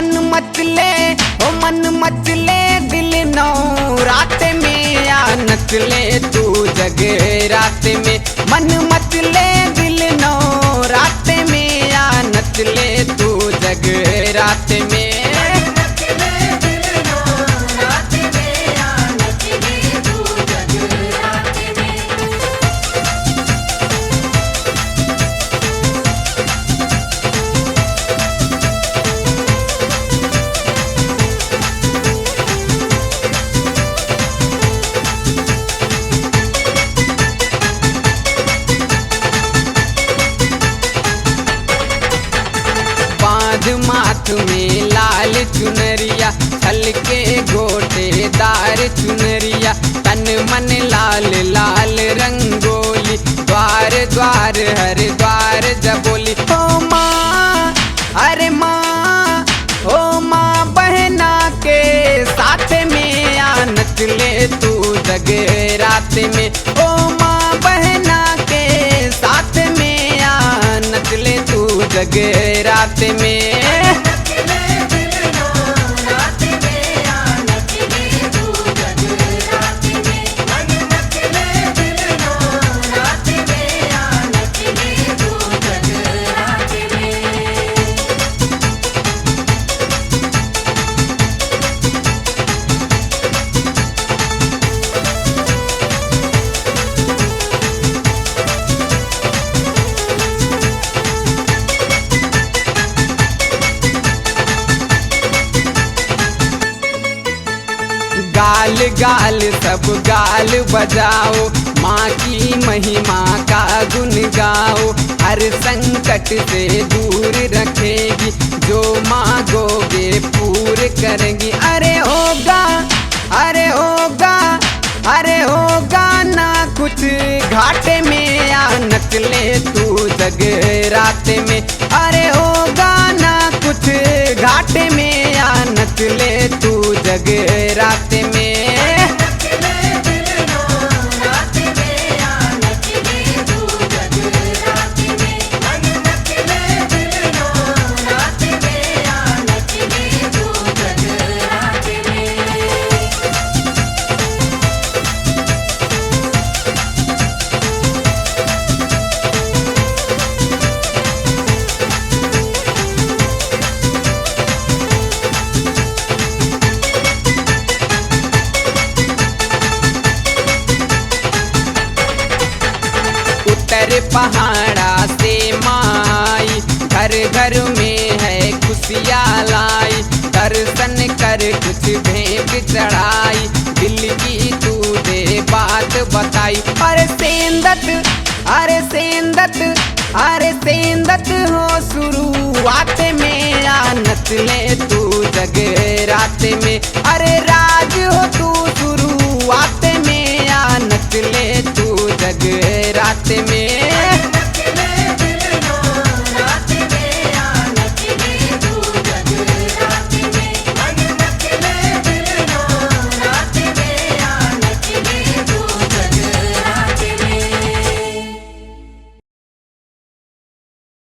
मन मचले, ओ मन मचले दिल नौ रात में या नचले तू जग रात में। मन मचले दिल नौ रात में या नचले तू जग रात में। माथ में लाल चुनरिया छलके गोटेदार चुनरिया, तन मन लाल लाल रंगोली, द्वार द्वार हर द्वार जबोली। ओ माँ अरे माँ, ओ माँ बहना के साथ में या नचले तू जग रात में। ओ माँ बहना के साथ में या नचले तू जग रात में। गाल गाल सब गाल बजाओ, माँ की महिमा का गुण गाओ। हर संकट से दूर रखेगी, जो मांगोगे पूर करेगी। अरे होगा, अरे होगा, अरे होगा ना कुछ घाटे में या नचले तू जग रात में। अरे होगा ना कुछ घाटे में या नचले तू जग रात में। उत्तर पहाड़ा से माई, घर घर में है खुशियाँ लाई। दर्शन कर कुछ भेंट चढ़ाई, दिल की तू दे बात बताई। अरे सेंदत, अरे सेंदत, अरे सेंदत हो शुरुआत में या नचले तू जग रात में। अरे राज हो तू शुरुआत में या नचले तू जग रात में।